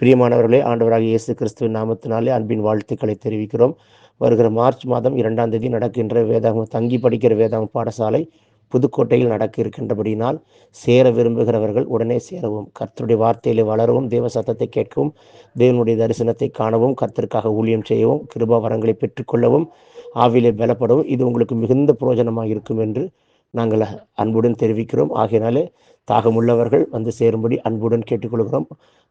பிரியமானவர்களே, ஆண்டவராகிய இயேசு கிறிஸ்துவின் நாமத்தினாலே அன்பின் வாழ்த்துக்களை தெரிவிக்கிறோம். வருகிற மார்ச் மாதம் 2ஆம் தேதி நடக்கின்ற வேதாகம தங்கி படிக்கிற வேதாகம பாடசாலை புதுக்கோட்டையில் நடக்க இருக்கின்றபடியினால் சேர விரும்புகிறவர்கள் உடனே சேரவும், கர்த்தருடைய வார்த்தையிலே வளரவும், தேவ சத்தத்தை கேட்கவும், தேவனுடைய தரிசனத்தை காணவும், கர்த்தருக்காக ஊழியம் செய்யவும், கிருபா வரங்களை பெற்றுக்கொள்ளவும், ஆவிலே பலப்படவும் இது உங்களுக்கு மிகுந்த பிரயோஜனமாக இருக்கும் என்று நாங்கள் அன்புடன் தெரிவிக்கிறோம். ஆகையினாலே தாகமுள்ளவர்கள் வந்து சேரும்படி அன்புடன் கேட்டுக்கொள்கிறோம்.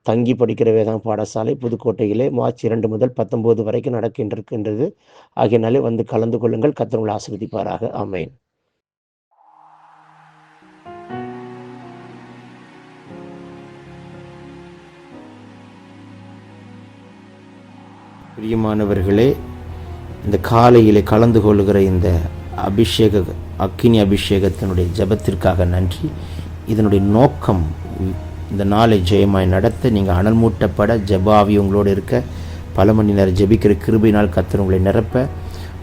தங்கி படிக்கிற வேதாகம் பாடசாலை புதுக்கோட்டையிலே மார்ச் 2 முதல் 19 வரைக்கும் நடக்கின்றது. ஆகையினாலே வந்து கலந்து கொள்ளுங்கள். கர்த்தர் உங்களை ஆசீர்வதிப்பாராக. ஆமென். பிரியமானவர்களே, இந்த காலையிலே கலந்து கொள்ளுகிற இந்த அக்கினி அபிஷேகத்தினுடைய ஜெபத்திற்காக நன்றி. இதனுடைய நோக்கம் இந்த நாளை ஜெயமாய் நடத்த, நீங்கள் அனல் மூட்டப்பட, ஜெபாவி உங்களோடு இருக்க, பல மணி நேரம் ஜெபிக்கிற கிருபையினால் கர்த்தர் உங்களை நிரப்ப,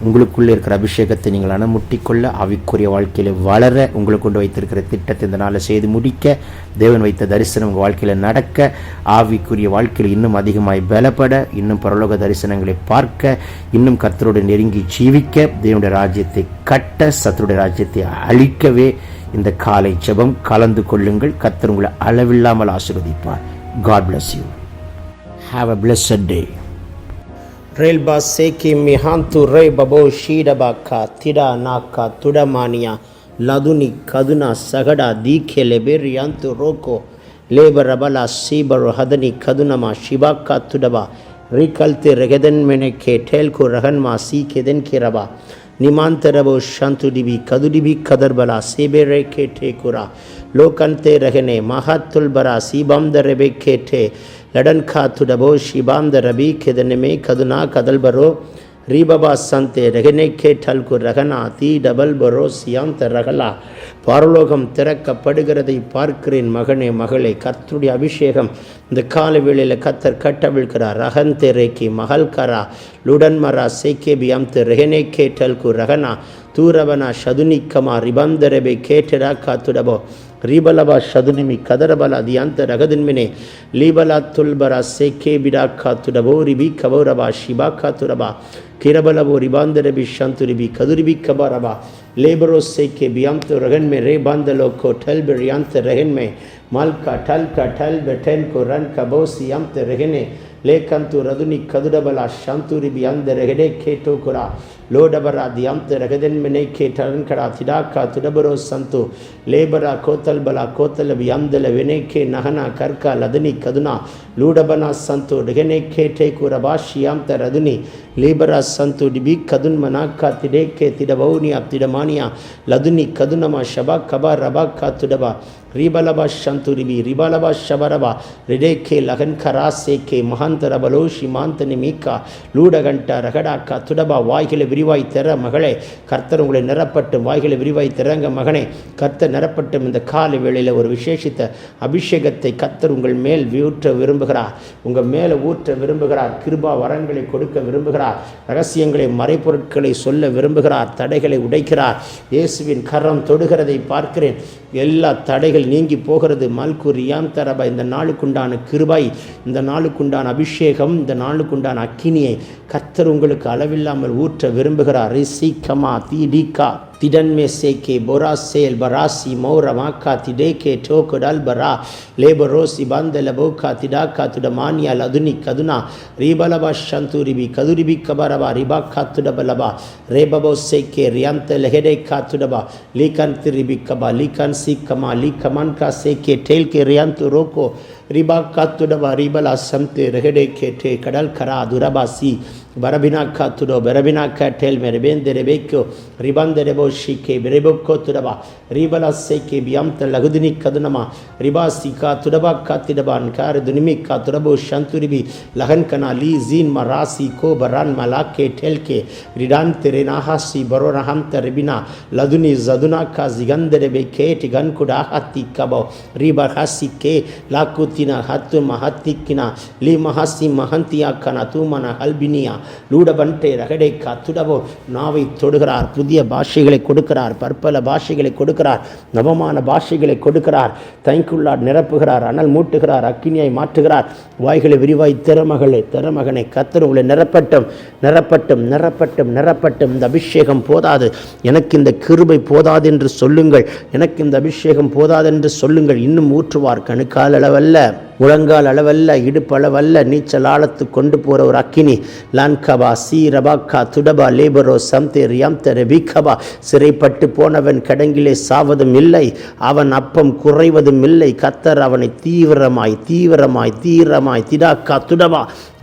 உங்களுக்குள்ளே இருக்கிற அபிஷேகத்தை நீங்கள் அனமுட்டிக்கொள்ள, ஆவிக்குரிய வாழ்க்கையில் வளர, உங்களுக்கு கொண்டு வைத்திருக்கிற திட்டத்தை இந்த நாளை செய்து முடிக்க, தேவன் வைத்த தரிசனம் உங்கள் வாழ்க்கையில் நடக்க, ஆவிக்குரிய வாழ்க்கையில் இன்னும் அதிகமாய் பலப்பட, இன்னும் பரலோக தரிசனங்களை பார்க்க, இன்னும் கர்த்தரோடு நெருங்கி ஜீவிக்க, தேவனுடைய ராஜ்யத்தை கட்ட, சத்துருடைய ராஜ்யத்தை அழிக்கவே இந்த காலை ஜெபம் கலந்து கொள்ளுங்கள். கர்த்தர் உங்களை அளவில்லாமல் ஆசீர்வதிப்பார். God bless you. Have a blessed day. Relba seki mihantu re babo shidabaka tida naka tudamania laduni kaduna sagada dike leberiantu roko lebarabala sibaru hadani kadunama shibaka tudaba rikalte regeden meneke telko rahanma si keden kiraba nimantarabo shantu dibi kadudibi kadarbala sebere ke tekura lokante rehene mahatul bara sibam darebe kete लडन खा तुडबो शिबाम the रबी खेदने में कदुना कदल बरो रीबाबा संते रगने के ठल को रगना ती double बरो सियांत रगला பாரலோகம் திறக்கப்படுகிறதை பார்க்கிறேன். மகனே மகளே, கர்த்தருடைய அபிஷேகம் இந்த கால வேளையில் கர்த்தர் கட்டவிழ்கிறார். ரகந்தே ரேக்கி மகல்கரா லுடன்மரா சேக்கேபி அம்து ரெஹனே கேட்டல்கு ரகனா தூரவனா ஷதுனிக்கமா ரிபந்தரபே கேட்டரா காத்துடபோ रीबलबा शदुनिमि कदरबला दियांत रगदिनमिने लीबला तुलबरा सेके बिडा खातुडबो रिबी कबोरबा शिबा खातुरबा किरबलबो रिबांदरबी शंतुरिबी कदुरिबी कबरबा लेबरो सेके बियांत रगन में रे बांदलो को ठल बियांत रहन में मालका ठल बेठन को रन कबो सियांत रहने लेकंतु रदुनि कदुडबला शंतुरिबी अंद रहने केटो कुरा लोडबरा दियांत रगदन में ने के ठरन कड़ा थिडा का तुडबरो संतु लेबरा कोतल बला कोतल बियांदल वेने के नहना करका लदनी कदुना लूडबना संतु डगने के टेकु रबा शियांत रदुनि लेबरा संतु डिबी कदुन मना का तिडे के तिडबौनिया तिडमानिया लदुनि कदुनमा शबा कबा रबा का तुडबा रीबलबा शंतुरिबी रिबलबा शबरबा रिडेके लगन खरा से के महांतर बलो शिमांत निमिका लूडगंट रगड़ा का तुडबा வாய்களை விரிவாய் தர மகளே, கர்த்தர் உங்களை நிரப்பட்டும். வாய்களை விரிவாய் தரங்க மகனே, கர்த்தர் நிரப்பட்டும். இந்த காலை வேளையில் ஒரு விசேஷித்த அபிஷேகத்தை கர்த்தர் உங்கள் மேல் ஊற்ற விரும்புகிறார். உங்கள் மேலே ஊற்ற விரும்புகிறார். கிருபா வரங்களை கொடுக்க விரும்புகிறார். ரகசியங்களை மறைப்பொருட்களை சொல்ல விரும்புகிறார். தடைகளை உடைக்கிறார். இயேசுவின் கரம் தொடுகிறதை பார்க்கிறேன். எல்லா தடைகள் நீங்கி போகிறது. மல்குரியாம் தரபா இந்த நாளுக்குண்டான கிருபை, இந்த நாளுக்குண்டான அபிஷேகம், இந்த நாளுக்குண்டான அக்கினியை கர்த்தர் உங்களுக்கு அளவில்லாமல் ஊற்ற விரும்புகிறார். ரிசிகமா தீடிகா तिडन में से के बोरा सेल बरासी मोरमा का तिडे के ठोक डल बरा लेबरोसी बंद लबो का तिडा का तुडमानिया लदुनी कदुना रीबलबा शंतुरिबी कदुरिबी कबरबा रिबा का तुडबलबा रेबबो से के रियंत लहेडे का तुडबा लीकन तिरिबी कबा लीकन सी कमा लीकमन का से के ठेल के रियंत रोको रिबा का तुडबा रिबला समते रहेडे के ठे कडल खरा दुरबासी बरबिना का तुडो बरबिना का ठेल में रेबेंदे रेबेको रिबंदे रेबो शिके बेरेबोको तुडबा रिबला से के बियंत लघुदिनी कदनमा रिबा सिका तुडबा का तिडबान कार दुनिमी का तुडबो शंतुरिबी लहन कना ली जीन मरासी को बरान मला के ठेल के रिडान तेरे नाहासी बरो रहम तरबिना लदुनी जदुना का जिगंदे रेबे के टिगन कुडा हाती कबो रिबा हासी के लाकुति ஹத்திக்கினா ஹத்து மஹத்திக்கினா லி மஹசி மஹந்தியாக்கனா தூமன ஹல்பினியா லூடபன்டே ரகடேக்கா துடவோ நாவை தொடுகிறார். புதிய பாஷைகளை கொடுக்கிறார், பற்பல பாஷைகளை கொடுக்கிறார், நவமான பாஷைகளை கொடுக்கிறார். தைக்குள்ளார் நிரப்புகிறார், அனல் மூட்டுகிறார், அக்கினியாய் மாற்றுகிறார். வாய்களை விரிவாய் திறமகனை கர்த்தர் உங்களை நிரப்பட்டும் நிரப்பட்டும் நிரப்பட்டும் நிரப்பட்டும். இந்த அபிஷேகம் போதாது, எனக்கு இந்த கிருபை போதாது என்று சொல்லுங்கள். எனக்கு இந்த அபிஷேகம் போதாது என்று சொல்லுங்கள். இன்னும் ஊற்றுவார். கணுக்கால் அளவல்ல, முழங்கால் அளவல்ல, இடுப்பு அளவல்ல, நீச்சல் ஆழத்து கொண்டு போகிற ஒரு அக்கினி. லான்கபா சி ரபாக்கா துடபா லேபரோ சம்தே ரியாம்த ரெபிகபா. சிறைப்பட்டு போனவன் கடங்கிலே சாவதும் இல்லை, அவன் அப்பம் குறைவதும் இல்லை. கர்த்தர் அவனை தீவிரமாய் தீவிரமாய் தீவிரமாய் திடாக்கா துடபா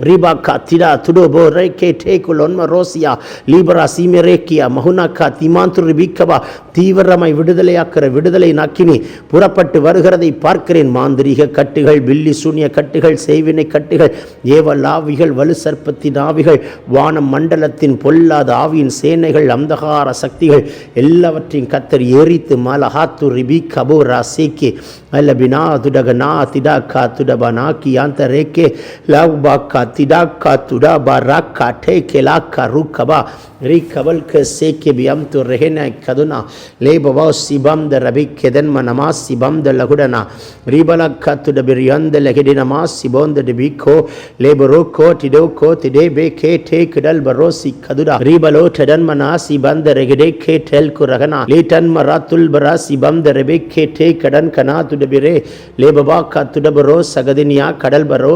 ரிபாக்கா திடா துடோபோ ரேகே டேகுல் ஒன்ம ரோசியா லீபரா சீமெரேக்கியா மகுனாக்கா திமாந்து ரிபிகபா. தீவிரமாய் விடுதலையாக்கிற விடுதலை நாக்கினி புறப்பட்டு வருகிறதை பார்க்கிறேன். மாந்திரீக கட்டுகள், பில்லி சூனிய கட்டுகள், செய்வினை கட்டுகள், ஏவல் ஆவிகள், வலு சர்ப்பத்தின் ஆவிகள், வானம் மண்டலத்தின் பொல்லாத ஆவியின் சேனைகள், அந்தகார சக்திகள் எல்லாவற்றையும் கர்த்தர் எரித்து மலஹாத்து ரிபி கபோ ராசேக்கே அல்லபினா துடகனா திடாக்கா துடபனாக்கி அந்த ரேக்கே லாபாக்கா திடாக்கா துடாபா ராக்கா டேக்கே லாக்கா ரூக்கபா ரீகபல் சேக்கே பியம் து ரெஹெனா கதுனா லேபவா சிபம் த ரபி கெதன் மனமா சிபம் த லகுடனா ரீபலக்கா துடபிரியந்த லெகடினமா சிபோந்த டிபிகோ லேபரோக்கோ டிடோக்கோ திடே பே கே டே கிடல் பரோசி கதுடா ரீபலோ டடன் மனா சிபம் த ரெகடே கே டெல் குரகனா லேட்டன் மரா துல்பரா சிபம் த ரெபே கே டே கடன் கனா துடபிரே லேபவா கா துடபரோ சகதினியா கடல் பரோ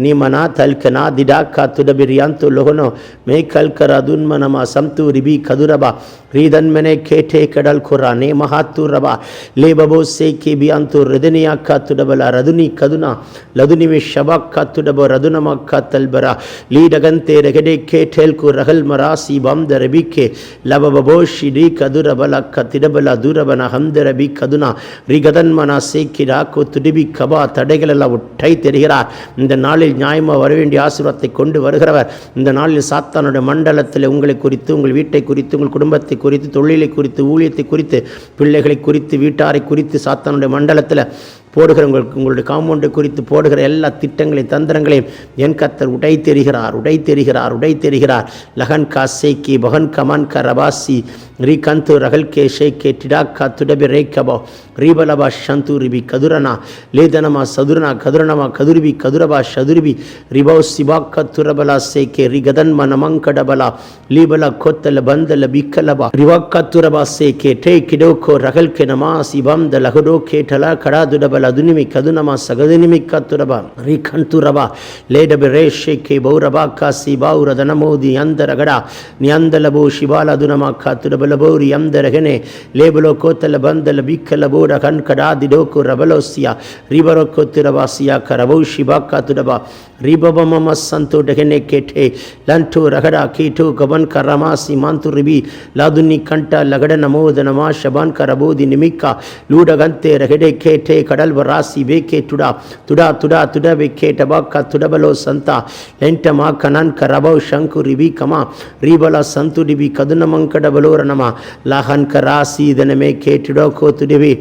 நீமனா தல்கனா திடாக்கா துடபிரியாந்து லோகனோ மே கல்கரதுன் மனமா சம்து ரிபி கதுரபா ரீதன்மனே கேட்டே கடல் குரானே மகாத்துரபா லேபபோ சேக்கே பியாந்து ரிதனியாக்கா துடபல ரதுனி கதுனா லதுனிவி ஷபாக்கா துடபோ ரதுனமாக்கா தல்பரா லீடகந்தே ரெகடே கேட்டேல் கு ரகல் மரா சிபம் த ரெபிகே லபபோ ஷிடி கதுரபலக்கா திடபல துரபன ஹம்த ரபி கதுனா ரிகதன்மனா சேக்கிரா கு துடிபி கபா. தடைகள் எல்லாம் உட்டை தெரிகிறார். இந்த நாளில் நியாயமாக வர வேண்டிய ஆசீர்வாதத்தை கொண்டு வருகிறவர். இந்த நாளில் சாத்தானுடைய மண்டலத்தில் உங்களை குறித்து, உங்கள் வீட்டை குறித்து, உங்கள் குடும்பத்தை குறித்து, தொழிலை குறித்து, ஊழியத்தை குறித்து, பிள்ளைகளை குறித்து, வீட்டாரை குறித்து சாத்தானுடைய மண்டலத்தில் போடுகிற உங்களுடைய காம்பவுண்டை குறித்து போடுகிற எல்லா திட்டங்களையும் தந்திரங்களையும் என் கர்த்தர் உடை தெரிகிறார். லகன் கா சேக்கி பகன் கமன் க ரபாசி ரீகந்து ரகல் கே ஷேக்கே டிடாக்கா துடபி ரேக்கபோ ரீபலபா ஷந்து ரிபி கதுரனா லேதனமா சதுரனா கதுரணமா கதுரிபி கதுரபா ஷதுரிபி ரிபோ சிபாக்க துரபலா சேக்கே ரிகதன் மனமங்கடபலா லீபலா கொத்தல பந்தல பிக்கலபா ரிவாக்கா துரபா சேக்கே டே கிடோக்கோ ரகல் கே நமா சிபம் த லகுடோ கேட்டலா கடா துடப ಲದುನಿಮಿ ಕದುನಮ ಸಗದುನಿಮಿ ಕತ್ತುರಬ ರೀಕಂತುರಬ ಲೇಡಬೆ ರೇಷೆಕೆ ಬೌರಬ ಕಾಸಿ ಬಾವುರದ ನಮೋದಿ ಅಂದರಗಡ ನಿಯಂದಲಬೋ ಶಿವಾಲ ದುನಮ ಕತ್ತುರಬಲಬೋರಿ ಅಂದರಗನೆ ಲೇಬಲೋ ಕೋತಲ ಬಂದಲ ಬಿಕ್ಕಲ ಬೋಡ ಕಣ್ಕಡಾದಿಡೋಕು ರಬಲೋಸಿಯ ರಿಬರೋ ಕೊತ್ತಿರವಾಸಿಯ ಕರಬೌ ಶಿಬಾ ಕತ್ತುರಬ ರಿಬಬಮ ಸಂತು ಡಗನೆ ಕೆಟೆ ಲಂಟು ರಗಡ ಕೀಟು ಗಬನ್ ಕರಮಾಸಿ ಮಾಂತು ರಿಬಿ ಲಾದುನಿ ಕಂಠ ಲಗಡ ನಮೋದ ನಮ ಶಬಾನ್ ಕರಬೋದಿ ನಿಮಿಕ್ಕ ಲೂಡಗಂತೆ ರಗಡೆ ಕೇಟೆ கடல் ராசி வேக்கே துடா துடா துடா துட வேக்கே டபாக்கா துடபலோ சந்தா லென்டமா கனன் கரபோ ஷங்கு ரிபி கமா ரீபலா சந்து டிபி கதுனமங்கடபலோ ரணமா லாஹன் கராசி இதனமே கேட்டுடோ கோ துடிவி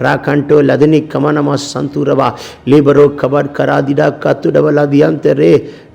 ராகண்டோ லதுனி கமனமா சந்துரவா லிபரோ கபர் கராதிடா கத்துடபலா தியந்தரே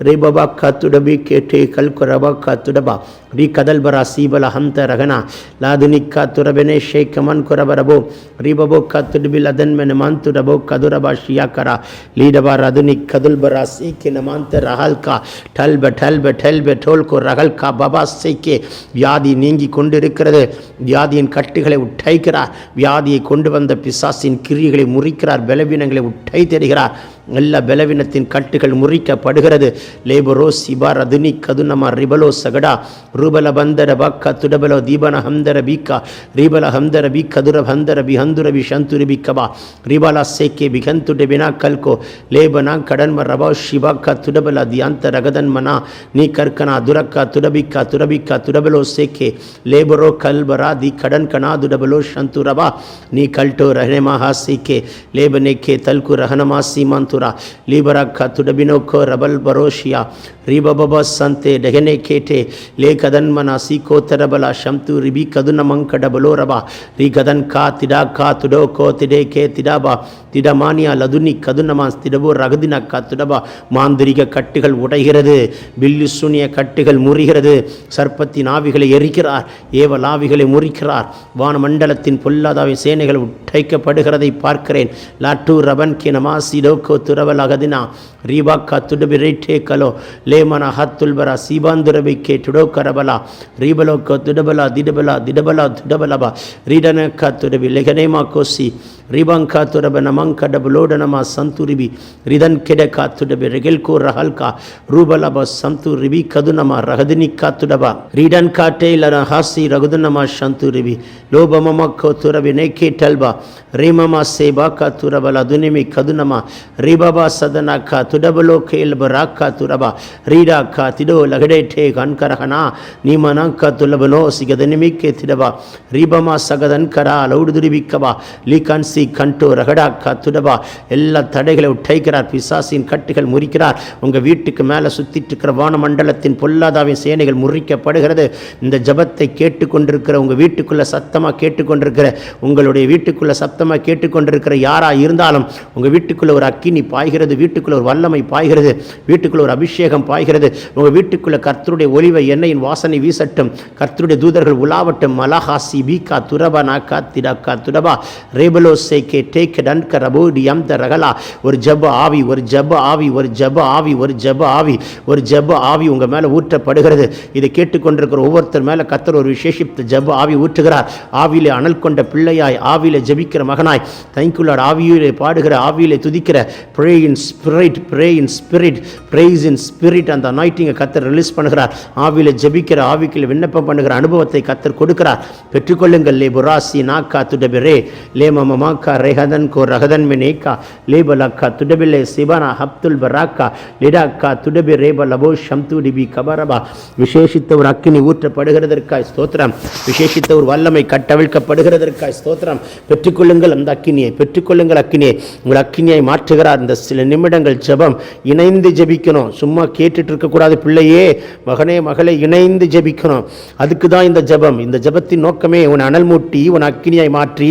ரேபபா கத்துடபி கேட்டே கல்கரபா கத்துடபா ரி கதல்பரா சீபல ஹந்த ரகனா லாதுனி கத்துரபெனே ஷேக்கமன் குரபரபோ ரிபபோ கத்துடபி லதன்மென மாந்துடபோ கதுரபா ஷியாக்கரா லீடபா ரதுனி கதுல்பரா சீக்கே நமாந்த ரஹல்கா டல்ப டல்ப டல்ப டோல்கோ ரகல்கா பபா சீக்கே வியாதி நீங்கி கொண்டிருக்கிறது. வியாதியின் கட்டுகளை உட்டைக்கிறார். வியாதியை கொண்டு வந்த பிசாசின் கிரியைகளை முறிக்கிறார். பலவீனங்களை உட்டை தெரிகிறார். எல்லா பலவீனத்தின் கட்டுகள் முறிக்கப்படுகிறது. லேபரோ சிபா ரதுனி கதுனமா ரிபலோ சகடா ரூபல பந்தர பக்கா துடபலோ தீபன ஹம்தர பீக்கா ரிபல ஹம்தர பி கதுர ஹந்தர பி ஹந்துர பி ஷந்துரி பிக்கபா ரிபலா சேக்கே பிகந்துட பினா கல்கோ லேபனா கடன்ம ரபா ஷிபாக்கா துடபல தியாந்த ரகதன் மனா நீ கற்கனா துரக்கா துடபிக்கா துரபிக்கா துடபலோ சேக்கே லேபரோ கல்பரா தி கடன் கனா துடபலோ ஷந்து ரபா நீ கல்டோ ரஹனமா ஹாசிக்கே லேபனேக்கே தல்கு ரஹனமா சீமாந்து tura libaraka tudabinoko rabal baroshia ribababa sante degene kete le kadanmana siko tarabala shamtu ribi kadunamankadabalo raba ri kadan ka tidaka tudoko tideke tidaba tidamania laduni kadunamas tidabo ragadina katudaba மாந்திரிக கட்டுகள் உடைகிறது பில்லி சூனிய கட்டுகள் முறிகிறது சர்ப்பத்தின் ஆவிகளை எரிக்கிறார் ஏவல் ஆவிகளை முறிக்கிறார் வானமண்டலத்தின் பொல்லாதாவை சேனைகள் உடைக்கப்படுகிறதை பார்க்கிறேன் லாட்டு ரபன் கே நமாசி டோக்கோ துரவல் அகதினா ரீபாக்கா துடபிரேட்டே கலோ லேமனா ஹத்துல்பரா சீபாந்துரபை கே துடோக்கரபலா ரீபலோக்கோ துடபலா திடபலா திடபலா துடபலபா ரீடனக்கா துடபி லெகனேமா கோசி ரிபங்கா துரப நமங்க டபுலோடனமா சந்துரிபி ரிதன் கெடக்கா துடபி ரெகெல்கோ ரஹல்கா ரூபலபா சந்துரிபி கதுனமா ரகதினிக்கா துடபா ரிடன் காட்டே லன ஹாசி ரகுதுனமா சந்துரிபி லோபமமக்கோ துரபி நேக்கே டல்பா ரீமமா சேபாக்கா துரபல துனிமி கதுனமா ரிபபா சதனாக்கா துடபலோ கேல்பராக்கா துரபா ரீடாக்கா திடோ லகடேட்டே கண்கரகனா நீமனாக்கா துலபனோ சிகதனிமிக்கே திடபா ரிபமா சகதன் கரா லவுடுதுரிபிக்கபா லீகான்சி கண்டோ ரகடாக்கா துடபா எல்லா தடைகளை உடைக்கிறார் பிசாசின் கட்டுகள் முறிக்கிறார் உங்கள் வீட்டுக்கு மேலே சுத்திட்டு இருக்கிற வானமண்டலத்தின் பொல்லாதாவின் சேனைகள் முறிக்கப்படுகிறது இந்த ஜபத்தை கேட்டுக்கொண்டிருக்கிற உங்கள் வீட்டுக்குள்ளே சத்தமாக கேட்டுக்கொண்டிருக்கிற உங்களுடைய வீட்டுக்குள்ளே சத்தமாக கேட்டுக்கொண்டிருக்கிற யாராக இருந்தாலும் உங்கள் வீட்டுக்குள்ளே ஒரு அக்கினி பாய்கிறது வீட்டுக்குள்ளே ஒரு வல்லமை பாய்கிறது வீட்டுக்குள்ளே ஒரு அபிஷேகம் பாய்கிறது உங்கள் வீட்டுக்குள்ளே கர்த்தருடைய ஒலிவை எண்ணெயின் வாசனை வீசட்டும் கர்த்தருடைய தூதர்கள் உலாவட்டும் மலஹாசி பீகா துரபா நாக்கா திடாக்கா துடபா ரேபலோ சேகே டேக் டன்க ரபோடி யம்த ரகலா ஒரு ஜப ஆவி ஒரு ஜப ஆவி ஒரு ஜப ஆவி ஒரு ஜப ஆவி ஒரு ஜப ஆவி உங்கள் மேலே ஊற்றப்படுகிறது இதை கேட்டுக்கொண்டிருக்கிற ஒவ்வொருத்தர் மேலே கர்த்தர் ஒரு விசேஷித்த ஜப ஆவி ஊற்றுகிறார் ஆவியிலே அனல் கொண்ட பிள்ளையாய் ஆவியிலே ஜபிக்கிற மகனாய் தேங்க்யூலாட் ஆவியிலே பாடுகிற ஆவியிலே துதிக்கிற pray in spirit pray in spirit prays in spirit அந்த அனாயிட்டிங்கை கர்த்தர் ரிலீஸ் பண்ணுகிறார் ஆவியிலே ஜபிக்கிற ஆவிக்குள்ள விண்ணப்பம் பண்ணுகிற அனுபவத்தை கர்த்தர் கொடுக்கிறார் பெற்றுக்கொள்ளுங்கள் லே புராசி நாக்கா துடபிரே லே மமமாக்கா ரெஹதன் கோ ரகதன் மினேக்கா லேபலக்கா துடபிலே சிவனா ஹப்துல் பராக்கா லிடாக்கா துடபி ரேப லபோ ஷம்துடிபி கபரபா விசேஷித்த ஒரு அக்கினி ஊற்றப்படுகிறதற்காய் ஸ்தோத்திரம் விசேஷித்த ஒரு வல்லமை கட்டவிழ்க்கப்படுகிறதற்காய் ஸ்தோத்திரம் பெற்றுக்கொள்ளுங்கள் அந்த அக்கினியை பெற்றுக்கொள்ளுங்கள் அக்கினியை உங்கள் அக்கினியை மாற்றுகிறார் இந்த சில நிமிடங்கள் ஜெபம் இணைந்து ஜெபிக்கணும் சும்மா கேட்டுட்டு இருக்கக்கூடாது பிள்ளையே மகனே மகளே இணைந்து ஜெபிக்கணும் அதுக்கு தான் இந்த ஜெபம் இந்த ஜெபத்தின் நோக்கமே உன்னை அனல் மூட்டி உன் அக்கினியை மாற்றி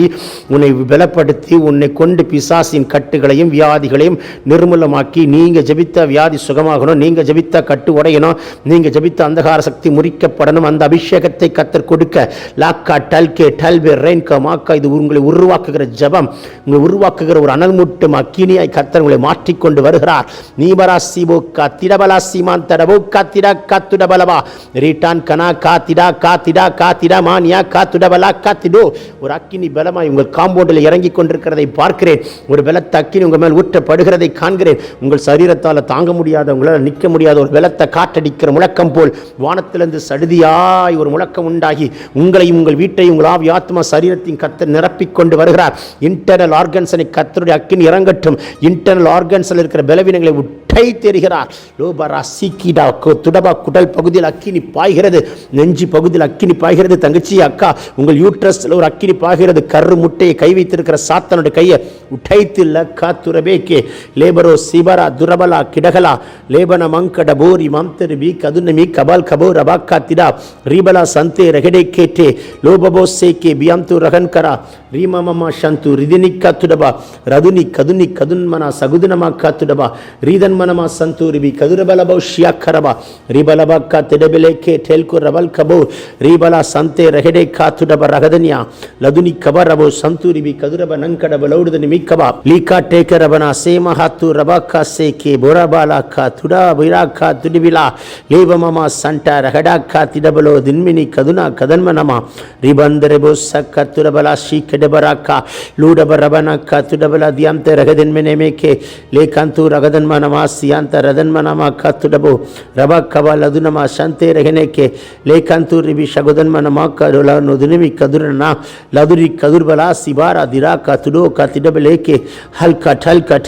உன்னை பலப்படுத்தி உன்னை கொண்டு பிசாசின் கட்டுகளையும் வியாதிகளையும் நிர்மூலமாக்கி நீங்கள் ஜெபித்த வியாதி சுகமாகணும் நீங்கள் ஜெபித்த கட்டு உடையணும் நீங்கள் ஜெபித்த அந்தகார சக்தி முறிக்கப்படணும் அந்த அபிஷேகத்தை கர்த்தர் கொடுக்க லாக்கா டல்கே டல்பே ரெயின்கா மாக்கா இது உங்களை உருவாக்குகிற ஜெபம் உங்களை உருவாக்குகிற ஒரு அனல் மூட்டும் அக்கினியாய் கர்த்தர் உங்களை மாற்றிக்கொண்டு வருகிறார் நீபரா சிபோக்கா திடபலா சீமான் தடபோக்கா திடா காத்துடபலவா ரீட்டான் கனா காத்திடா காத்திடா காத்திடா மானியா காத்துடபலா காத்திடோ ஒரு அக்கினி பலமாய் உங்கள் காம்பவுண்டில் இறங்கி கொண்டிருக்கிறதை பார்க்கிறேன் ஒரு பலத்த அக்கினி உங்கள் மேல் ஊற்றப்படுகிறதை காண்கிறேன் உங்கள் சரீரத்தால் தாங்க முடியாத உங்களால் நிற்க முடியாத ஒரு பலத்த காற்றடிக்கிற முழக்கம் போல் வானத்திலிருந்து சடுதியாய் ஒரு முழக்கம் உண்டாகி உங்களையும் உங்கள் வீட்டையும் உங்கள் ஆவி ஆத்மா சரீரத்தின் கர்த்தர் நிரப்பிக்கொண்டு வருகிறார் இன்டர்னல் ஆர்கன்ஸனை கர்த்தருடைய அக்கினி இறங்கட்டும் இன்டர்னல் ஆர்கன்ஸில் இருக்கிற பலவீனங்களை உட்டை தெரிகிறார் லோபரா சீக்கிடா துடபா குடல் பகுதியில் அக்கினி பாய்கிறது நெஞ்சு பகுதியில் அக்கினி பாய்கிறது தங்கச்சி அக்கா உங்கள் யூட்ரஸில் ஒரு அக்கினி பாய்கிறது கரு முட்டையை கை வைத்திருக்கிற சாத்தனுடைய கையை உடைத்து லக்கா துரபேக்கே லேபரோ சிபரா துரபலா கிடகலா லேபன மங்கட போரி மம்தரிபி கதுனமி கபால் கபோ ரபாக்கா திடா ரீபலா சந்தே ரகடே கேட்டே லோபபோ சேக்கே பியாம்து ரகன்கரா ரீமமமா சந்து ரிதினிக்கா துடபா ரதுனி கதுனி கதுன்மனா சகுதுனமா காத்துடபா ரீதன்மனமா சந்தூரிபி கதுரபலபோ ஷியாக்கரபா ரீபலபாக்கா திடபிலேக்கே டெல்கு ரபல் கபோ ரீபலா சந்தே ரகடே காத்துடபா ரகதனியா லதுனி கபரபோ சந்தூரிபி கதுரப நங்கடப லௌடுதனி மிக்கபா லீகா டேக்கரபனா சேமஹாத்து ரபாக்கா சேக்கே போரபாலாக்கா துடா பிராக்கா துடிபிலா லேபமமா சண்டா ரகடாக்கா திடபலோ தின்மினி கதுனா கதன்மனமா ரிபந்தரபோ சக்க துடபலா ஷீக்கடபராக்கா லூடப ரபனக்கா துடபலா தியாம்தே ரகதன்மனேமேக்கே லேகாந்து ரகதன்மனமா sianta radanmanama katudabo rabakava ladunama shante regeneke lekanturibi shagodanmanama kadola nodunimi kadurana laduri kadurbala sibara diraka tudo katidabeleke halka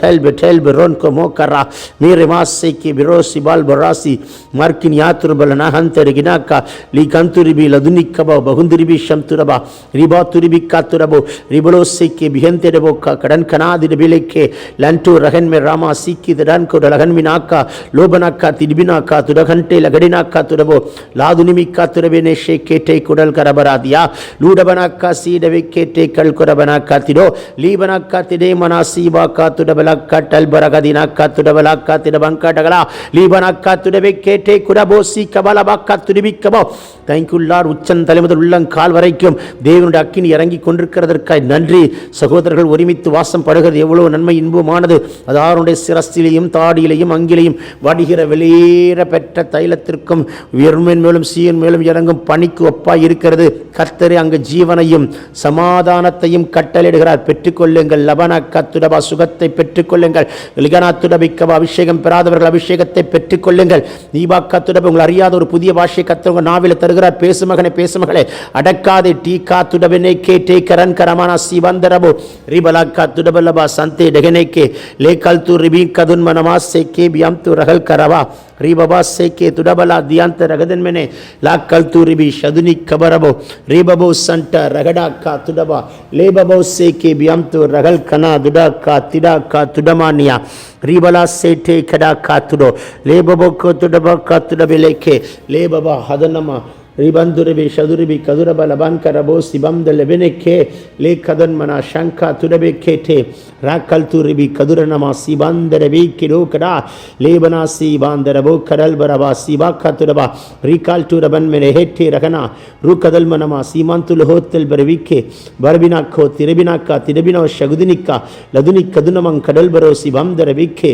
tal betel beron komokara mere maseke birosi bal barasi markin yaturbalana hantere ginaka likanturibi ladunikaba bahunduribi shamturaba ribaturibi katurabo riboloseke bihenterebo kadan kanadi beleke lantu rahan me rama sikki dan ko lagan minaka lobanaka tidibinaka tudagante lagadinaka tudabo ladunimika turabene shekete kudal karabaradia ludabanaka sidavekete kalkorabanaka tido libanaka tide manasiba ka tudabalaka talbaragadinaka tudabalaka tidabanka dagala libanaka tudavekete kudabosi kabalabaka tudibikabo. Thank you Lord. உச்சன் தலைமுதல் உள்ளங்கால் வரைக்கும் தேவனுடைய அக்கினி இறங்கி கொண்டிருக்கிறதற்காய் நன்றி. சகோதரர்கள் ஒருமித்து வாசம் படுகிறது எவ்வளவு நன்மை இன்பமானது. அது அவருடைய சிரஸ்திலையும் தாடியிலையும் அங்கிலையும் வடிகிற வெளியேற பெற்ற தைலத்திற்கும் உயர்மேன் மேலும் சீயன் மேலும் இறங்கும் பணிக்கு ஒப்பாய் இருக்கிறது. கர்த்தரே அங்கு ஜீவனையும் சமாதானத்தையும் கட்டளையிடுகிறார். பெற்றுக்கொள்ளுங்கள் லபனக்கத்துடபா சுகத்தை பெற்றுக்கொள்ளுங்கள். லிகனாத்துடபிக்கபா அபிஷேகம் பெறாதவர்கள் அபிஷேகத்தை பெற்றுக்கொள்ளுங்கள். நீபாக்கத்துடப உங்கள் அறியாத ஒரு புதிய பாஷை கர்த்தர் நாவில தருகிறார். பேசு மகனே பேசு மகளே அடக்காதே டீகா துடபனே கேட்டே கரன் கரமானா சிவந்தரபோ ரிபலக்கா துடபலபா சந்தே டெகனேகே லேகல் து ரிபி கதுன் மனமா சேகே பியம் து ரகல் கரவா ரிபபா சேகே துடபலா தியாந்த ரகதன் மெனே லாக்கல் து ரிபி ஷதுனி கபரபோ ரிபபோ சண்ட ரகடாக்கா துடபா லேபபோ சேகே பியம் து ரகல் கனா துடாக்கா திடாக்கா துடமானியா ரிபலா சேட்டே கடாக்கா துடோ லேபபோ கோ துடபா கா துடபிலேகே லேபபா ஹதனமா ரிபந்துரிபி ஷதுரிபி கதுரப லபான்கரபோ சிபம்த லெபெனெக்கே லே கதன்மனா ஷங்கா துடபே கேட்டே ராக்கல் துரிபி கதுரனமா சிபந்தரபி கிடோகடா லேபனா சிபாந்தரபோ கடல்பரபா சிபாக்கா துடபா ரீகால் துரபன் மெனே ஹேட்டே ரகனா ரூகதல்மனமா சீமாந்துல் ஹோத்தல் பரவிக்கே பரபினாக்கோ திரபினாக்கா திரபினோ ஷகுதினிக்கா லதுனி கதுனமங் கடல்பரோ சிபந்தரபிக்கே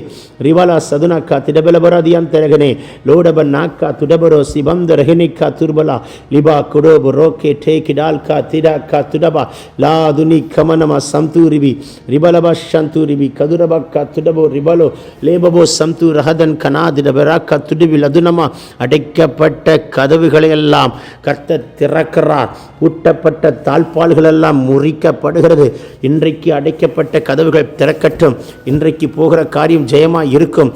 ரிவாலா சதுனாக்கா திடபலபராதியந்தரகனே லோடபன் நாக்கா துடபரோ சிபந்தரகனிக்கா துர்பலா லிபா குடோபு ரோக்கே டேக்கிடால் கா திடா கா துடபா லாதுனி கமனமா சம்தூரிபி ரிபலபா சந்தூரிபி கதுரபா கா துடபோ ரிபலோ லேபபோ சம்தூ ரஹதன் கனாதிடபரா கா துடிபி லதுனமா அடைக்கப்பட்ட கதவுகளை எல்லாம் கர்த்தர் திறக்கிறார். ஊட்டப்பட்ட தாழ்பால்கள் எல்லாம் முறிக்கப்படுகிறது. இன்றைக்கு அடைக்கப்பட்ட கதவுகள் திறக்கட்டும். இன்றைக்கு போகிற காரியம் ஜெயமாக இருக்கும்.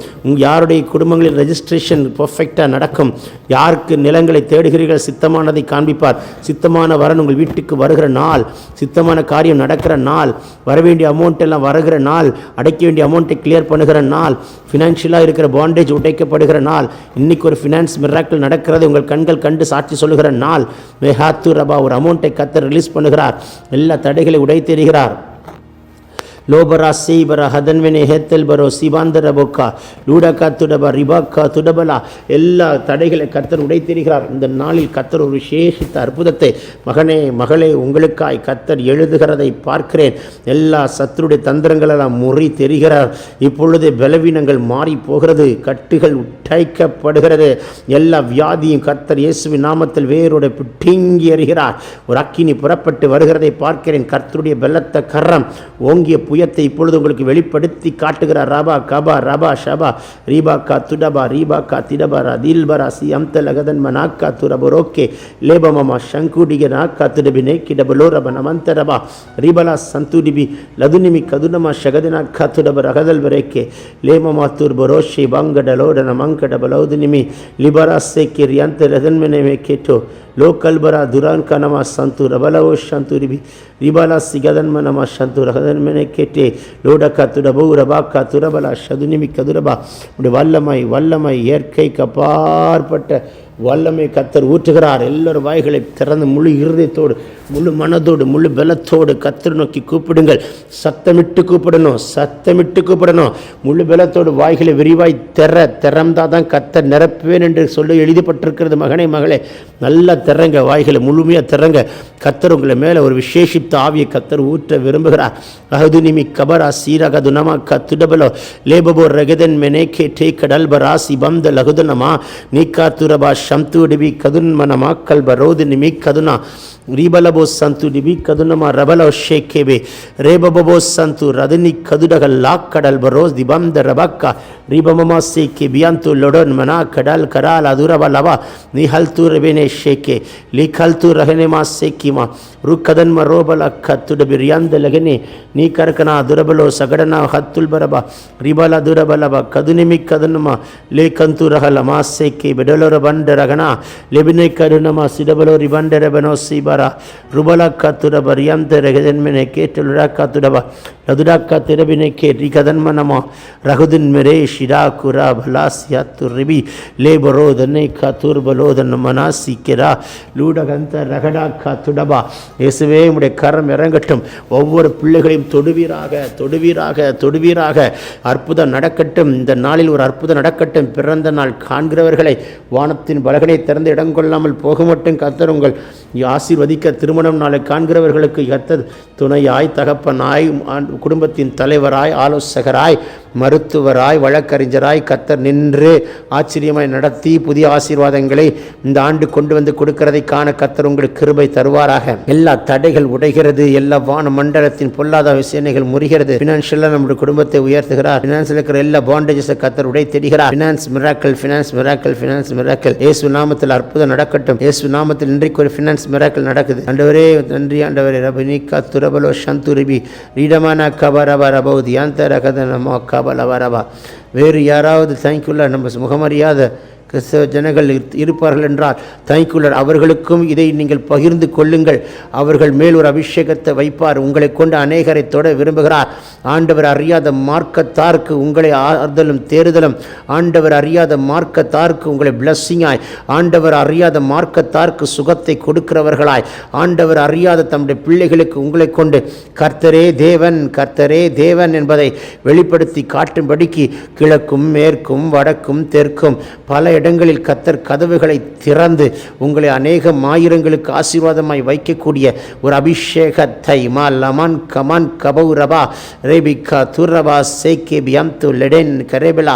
யாருடைய குடும்பங்களில் ரெஜிஸ்ட்ரேஷன் பர்ஃபெக்டாக நடக்கும். யாருக்கு நிலங்களை தேடுகிறீர்கள் சித்தமானதை காண்பிப்பார். சித்தமான வரன் உங்கள் வீட்டுக்கு வருகிற நாள், சித்தமான காரியம் நடக்கிற நாள், வரவேண்டிய அமௌண்ட் எல்லாம் வருகிற நாள், அடைக்க வேண்டிய அமௌண்ட்டை கிளியர் பண்ணுகிற நாள், ஃபினான்ஷியலாக இருக்கிற பாண்டேஜ் உடைக்கப்படுகிற நாள், இன்னைக்கு ஒரு ஃபினான்ஸ் மிராக்கிள் நடக்கிறது உங்கள் கண்கள் கண்டு சாட்சி சொல்லுகிற நாள். மெஹாத்து ரபா ஒரு அமௌண்ட்டை கர்த்தர் ரிலீஸ் பண்ணுகிறார். எல்லா தடைகளை உடைத்தெறிகிறார். லோபரா செய்பரா ஹதன்வெனே ஹேத்தல் பரோ சிபாந்தரபோக்கா லூடக்கா துடபா ரிபாக்கா துடபலா எல்லா தடைகளை கர்த்தர் உடைத்தெறிகிறார். இந்த நாளில் கர்த்தர் ஒரு விசேஷித்த அற்புதத்தை மகனே மகளே உங்களுக்காய் கர்த்தர் எழுதுகிறதை பார்க்கிறேன். எல்லா சத்துருடைய தந்திரங்களெல்லாம் முறி தெரிகிறார். இப்பொழுது பலவீனங்கள் மாறி போகிறது. கட்டுகள் உடைக்கப்படுகிறது. எல்லா வியாதியும் கர்த்தர் இயேசுவின் நாமத்தில் வேரோட பிடுங்கி எறிகிறார். ஒரு அக்கினி புறப்பட்டு வருகிறதை பார்க்கிறேன். கர்த்தருடைய பலத்த கரம் ஓங்கிய புயத்தை இப்பொழுது உங்களுக்கு வெளிப்படுத்தி காட்டுகிறார். ரபா கபா ரபா ஷபா ரீபா கா துடபா ரீபா கா திடபரா தில்பரா சி அம்த லகதன் மனாக்கா துரபரோக்கே லேபமமா சங்குடிக நாக்கா துடபினே கிடபலோ ரப நமந்தரபா ரீபலா சந்துடிபி லதுனிமி கதுனமா ஷகதினாக்கா துடப ரகதல் வரேக்கே லேமமா துர்பரோஷி பங்கடலோடன மங்கடபலோதுனிமி லிபரா சேக்கே ரியாந்த லதன்மெனே கேட்டோ லோக்கல்பரா துரான் கனமா சந்து ரபலவோ சந்துரிபி ரிபலா சிகதன்மனமா சந்து ரகதன்மெனே கேட்டே லோடக்கா துடபோ ரபாக்கா துரபலா ஷதுனிமி கதுரபா வல்லமை வல்லமை இயற்கைக்கு அப்பாற்பட்ட வல்லமை கர்த்தர் ஊற்றுகிறார். எல்லோரும் வாய்களை திறந்து முழு இருதயத்தோடு முழு மனதோடு முழு பலத்தோடு கர்த்தர் நோக்கி கூப்பிடுங்கள். சத்தமிட்டு கூப்பிடணும், சத்தமிட்டு கூப்பிடணும். முழு பலத்தோடு வாய்களை விரிவாய் திறந்தாதான் கர்த்தர் நிரப்புவேன் என்று சொல்லி எழுதப்பட்டிருக்கிறது. மகனே மகளே நல்லா திறங்க, வாய்களை முழுமையாக திறங்க. கர்த்தர் உங்களை மேலே ஒரு விசேஷித்த ஆவியை கர்த்தர் ஊற்ற விரும்புகிறார். அஹதுனிமி கபரா சீரக துனமா கத்துடபலோ லேபபோ ரகதன் மெனேகே டே கடல்பரா சிபம்த லகுதனமா நீக்கா துரபா சம்துடிபி கதுன்மனமா கல்பரோது நிமி கதுனா ரீபலபோ சந்து டிபி கதுனமா ரபலோ ஷேக்கேபே ரேபபோ சந்து ரதனி கதுடகல் லாக்கடல் பரோஸ் திபம் த ரபக்கா ரீபமமா சேக்கே பியாந்து லொடோன் மனா கடல் கரால் அதுரபலவா நிஹல்து ரெபேனே ஷேக்கே லிகல்து ரஹனேமா சேக்கிமா ருக்கதன்ம ரோபல கத்துட பிரியாந்த லகனே நீ கரக்கனா துரபலோ சகடனா ஹத்துல் பரபா ரிபல துரபலபா கதுனிமி கதுனமா லே கந்து ரஹலமா சேக்கே பெடலோர பண்ட ரகனா லெபினை கருணமா சிடபலோ ரிபண்ட ரபனோ சீபரா ருபல கத்துட பரியாந்த ரகதன்மனே கேட்டுலுடா கத்துடபா லதுடா கத்திரபினை கேட்டி கதன்மனமா ரகுதின் மெரே ஷிடா குரா பலாசியாத்து ரிபி லே பரோதனை கத்துர் பலோதன் மனாசி கெரா லூடகந்த ரகடா கத்துடபா இயேசுவே உம்முடைய கரம் இறங்கட்டும், ஒவ்வொரு பிள்ளைகளையும் தொடுவீராக தொடுவீராக தொடுவீராக. அற்புதம் நடக்கட்டும், இந்த நாளில் ஒரு அற்புதம் நடக்கட்டும். பிறந்த நாள் காண்கிறவர்களை வானத்தின் பலகனை திறந்து இடம் கொள்ளாமல் போக மட்டும் கர்த்தர் உங்கள் ஆசீர்வதிக்க. திருமணம் நாளை காண்கிறவர்களுக்கு கர்த்தர் துணையாய், தகப்பனாய், குடும்பத்தின் தலைவராய், ஆலோசகராய், மருத்துவராய், வழக்கறிஞராய் கர்த்தர் நின்று ஆச்சரியமாய் நடத்தி புதிய ஆசீர்வாதங்களை இந்த ஆண்டு கொண்டு வந்து கொடுக்கிறதை காண கர்த்தர் உங்களுக்கு கிருபை தருவாராக. எல்லா தடைகள் உடைகிறது, எல்லா வான மண்டலத்தின் பொல்லாத விஷயங்கள் முறிகிறது. பினான்சியலாக நம்முடைய குடும்பத்தை உயர்த்துகிறார். பினான்சியல் இருக்கிற எல்லா பாண்டேஜஸை கர்த்தர் உடை தெரிகிறார். Finance miracle, finance miracle, finance miracle. இயேசு நாமத்தில் அற்புதம் நடக்கட்டும். இயேசு நாமத்தில் இன்றைக்கு ஒரு ஃபினான்ஸ் மிராக்கிள் நடக்குது. ஆண்டவரே நன்றி ஆண்டவரே. ரபனிகா துரபலோ சந்துரிபி ரீடமானா கபரப ரபௌதி அந்த ரகதனமோ கபலவரபா. வேறு யாராவது தேங்க்யூல நம்ம முகமறியாத கிறிஸ்தவ ஜனங்கள் இருப்பார்கள் என்றால் தேங்க்யூலர், அவர்களுக்கும் இதை நீங்கள் பகிர்ந்து கொள்ளுங்கள். அவர்கள் மேல் ஒரு அபிஷேகத்தை வைப்பார். உங்களை கொண்டு அநேகரை தொட விரும்புகிறார். ஆண்டவர் அறியாத மார்க்கத்தாருக்கு உங்களை ஆறுதலும் தேறுதலும், ஆண்டவர் அறியாத மார்க்கத்தாருக்கு உங்களை பிளஸ்ஸிங்காய், ஆண்டவர் அறியாத மார்க்கத்தாருக்கு சுகத்தை கொடுக்கிறவர்களாய், ஆண்டவர் அறியாத தம்முடைய பிள்ளைகளுக்கு உங்களை கொண்டு கர்த்தரே தேவன், கர்த்தரே தேவன் என்பதை வெளிப்படுத்தி காட்டும்படிக்கு கிழக்கும் மேற்கும் வடக்கும் தெற்கும் பல இடங்களில் கர்த்தர் கதவுகளை திறந்து உங்களை அநேக ஆயிரங்களுக்கு ஆசீர்வாதமாய் வைக்கக்கூடிய ஒரு அபிஷேகத்தை மா லமன் கமன் கபௌரபா ரேபிகா துரபா சேக்கே பியம்து லெடென் கரேபலா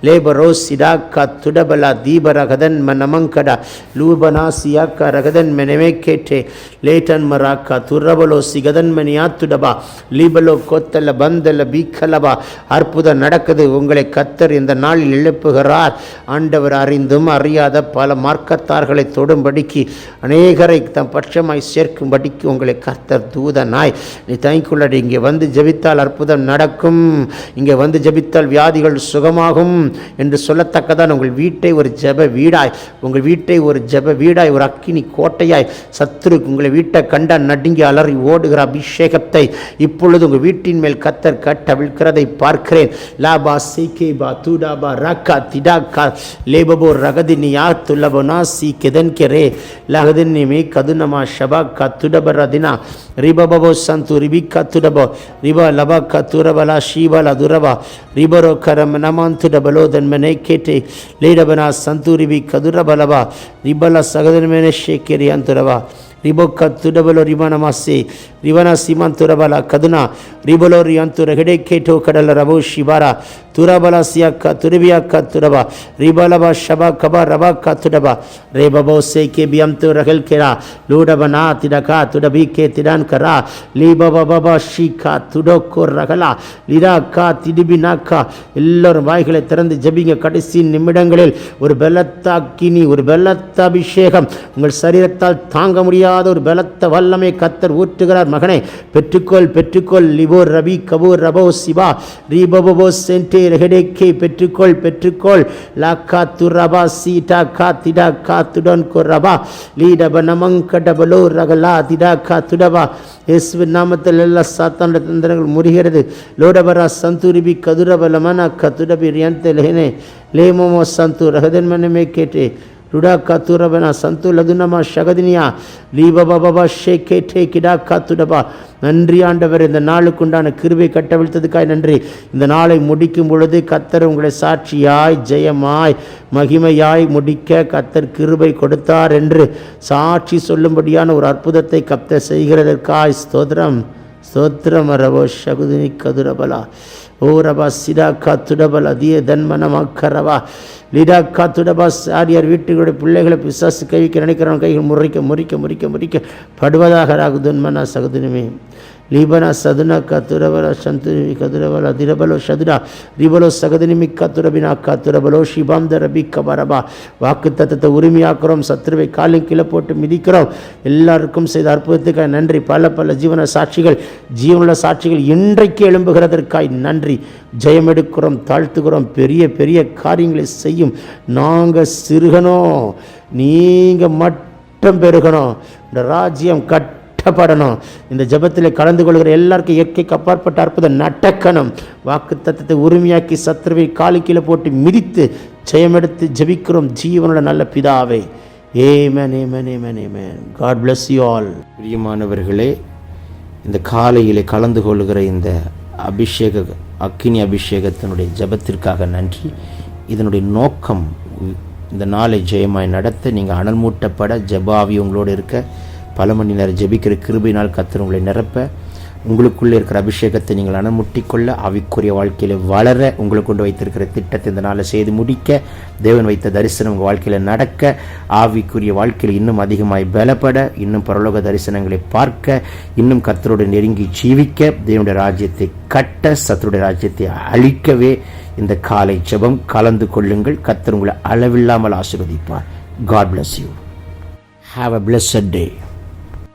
லேபரோ சிடாக்கா துடபலா தீபர கதன் மனமங்கடா லூபனா சியாக்கா ரகதன் மெனமே கேட்டே லேட்டன் மராக்கா துரபலோ சிகதன் மணியா துடபா லீபலோ கோத்தல பந்தல பீக்கலபா. அற்புதம் நடக்குது. உங்களை கர்த்தர் இந்த நாளில் எழுப்புகிறார். ஆண்டவர் அறிந்தும் அறியாத பல மார்க்கத்தார்களை தொடும்படிக்கு, அநேகரை தம் பட்சமாய் சேர்க்கும்படிக்கு உங்களை கர்த்தர் தூதனாய் நீ தேங்க்யூலடி. இங்கே வந்து ஜெபித்தால் அற்புதம் நடக்கும், இங்கே வந்து ஜெபித்தால் வியாதிகள் சுகமாகும் என்று சொல்லத்தக்கதான் உங்கள் வீட்டை ஒரு ஜெப வீடாய், உங்கள் வீட்டை ஒரு ஜெப வீடாய், ஒரு அக்கினி கோட்டையாய் சத்துரு உங்களை வீட்டை கண்டா நடுங்கி அலறி ஓடுகிற அபிஷேகத்தை இப்பொழுது உங்கள் வீட்டின் மேல் கர்த்தர் கட்டவிழ்கிறதை பார்க்கிறேன். லாபா சீகே பா தூடாபா ராக்கா திடாக்கா லேபபோ ரகதினியா துல்லபனா சி கெதன் கெரே லகதினிமி கதுனமா ஷபா கத்துடபரதினா ரிபபோ சந்து ரிபி கத்துடபோ ரிபா லபா கத்துரபலா ஷீபலா துரபா ரிபரோ கரம் நமாந்துடபலோ தன்மனை கேட்டே லேடபனா சந்து ரிபி கதுரபலபா ரிபலா சகதன்மேனே ஷேக்கேரி அந்துரபா ரிபோக்க துடபலோ ரிபனமாசே ரிவனா சீமான் துரபலா கதுனா ரிபலோ ரியாந்துர ஹெடே கேட்டோ கடல ரபோ ஷிபாரா துரபலா சியாக்கா துருபியாக்கா துரபா ரிபலபா ஷபா கபா ரபா கா துடபா ரேபபோ சேக்கே பியம்து ரகல் கேரா லூடபனா திடகா துடபி கே திடான் கரா லீபபபா ஷீகா துடோக்கோ ரகலா லிராக்கா திடிபினாக்கா. எல்லோரும் வாய்களை திறந்து ஜெபிங்க. கடைசி நிமிடங்களில் ஒரு பலத்த அக்கினி, ஒரு பலத்த அபிஷேகம் உங்கள் சரீரத்தால் தாங்க முடியாத ஒரு பலத்த வல்லமை கர்த்தர் ஊற்றுகிறார். மகனே பெற்றுக்கொள், பெற்றுக்கொள். லிபோ ரபி கபோ ரபோ சிபா ரீபபோ சென்டே ரெஹடேக்கே பெற்றுக்கொள், பெற்றுக்கொள். லாக்கா துரபா சீடா கா திடா கா துடன் கொரபா லீடப நமங்கடபலோ ரகலா திடா கா துடபா. இயேசுவின் நாமத்தில் எல்லா சாத்தானுடைய தந்திரங்கள் முறிகிறது. லோடபரா சந்துரிபி கதுரபலமனா கதுடபி ரியந்தே லெஹனே லேமோமோ சந்து ரகதன்மனமே கேட்டே ருடா காத்துரபனா சந்து லதுனமா ஷகதினியா லீபபபா ஷேக்கே டே கிடா காத்துடபா. நன்றி ஆண்டவர், இந்த நாளுக்குண்டான கிருபை கட்டவிழ்த்ததுக்காய் நன்றி. இந்த நாளை முடிக்கும் பொழுது கர்த்தர் உங்களை சாட்சியாய் ஜெயமாய் மகிமையாய் முடிக்க கர்த்தர் கிருபை கொடுத்தார் என்று சாட்சி சொல்லும்படியான ஒரு அற்புதத்தை கர்த்தர் செய்கிறதற்காய் ஸ்தோத்திரம், ஸ்தோத்திரம். ரவோ ஷகுதினி கதுரபலா. ஓ ஓ ரபா சிடா காத்துடபல் அதிய தன்மனமாக்கரவா லிடா காத்துடபாஸ் ஆரியார் வீட்டுகளுடைய பிள்ளைகளை பிசாசு கைவிக்க நினைக்கிறவன் கைகள் முறிக்க முறிக்க முறிக்க முறிக்க படுவதாக ராகுதன்மனா சகுதினுமே லீபனா சதுனா கத்துரவல சந்துரி கதுரவல திரபலோ சதுரா ரிபலோ சகதினிமி கத்துரபினா கத்துரபலோ ஷிபாந்த ரபி கபரபா வாக்கு தத்தத்தை உரிமையாக்குறோம். சத்துருவை காலின் கீழே போட்டு மிதிக்கிறோம். எல்லாருக்கும் செய்த அற்புதத்துக்காக நன்றி. பல பல ஜீவன சாட்சிகள் ஜீவனுள்ள சாட்சிகள் இன்றைக்கு எழும்புகிறதற்காய் நன்றி. ஜெயம் எடுக்கிறோம், தாழ்த்துகிறோம். பெரிய பெரிய காரியங்களை செய்யும். நாங்கள் சிறுகணும், நீங்கள் மட்டும் பெருகணும். இந்த ராஜ்யம் கட்டப்படணும். இந்த ஜெபத்தில் கலந்து கொள்கிற எல்லாருக்கும் இயற்கைக்கு அப்பாற்பட்ட அற்புதம் நடக்கணும். வாக்கு தத்தத்தை உரிமையாக்கி சத்துருவை காலு கீழே போட்டு மிதித்து ஜெயமெடுத்து ஜெபிக்கிறோம் ஜீவனோட நல்ல பிதாவே. ஆமென் ஆமென் ஆமென் ஆமென். God bless you all. பிரியமானவர்களே, இந்த காலையிலே கலந்து கொள்கிற இந்த அக்கினி அபிஷேகத்தினுடைய ஜெபத்திற்காக நன்றி. இதனுடைய நோக்கம் இந்த நாளை ஜெயமாய் நடத்த, நீங்கள் அனல் மூட்டப்பட, ஜெபாவி உங்களோடு இருக்க, பல மணி நேரம் ஜெபிக்கிற கிருபையினால் கர்த்தர் உங்களை நிரப்ப, உங்களுக்குள்ளே இருக்கிற அபிஷேகத்தை நீங்கள் அனமுட்டிக்கொள்ள, ஆவிக்குரிய வாழ்க்கையில் வளர, உங்களுக்கு கொண்டு வைத்திருக்கிற திட்டத்தை இந்த நாளை செய்து முடிக்க, தேவன் வைத்த தரிசனம் உங்கள் வாழ்க்கையில் நடக்க, ஆவிக்குரிய வாழ்க்கையில் இன்னும் அதிகமாய் பலப்பட, இன்னும் பரலோக தரிசனங்களை பார்க்க, இன்னும் கர்த்தரோடு நெருங்கி ஜீவிக்க, தேவனுடைய ராஜ்யத்தை கட்ட, சத்துருடைய ராஜ்யத்தை அழிக்கவே இந்த காலை ஜெபம் கலந்து கொள்ளுங்கள். கர்த்தர் உங்களை அளவில்லாமல் ஆசீர்வதிப்பார். God bless you. Have a blessed day.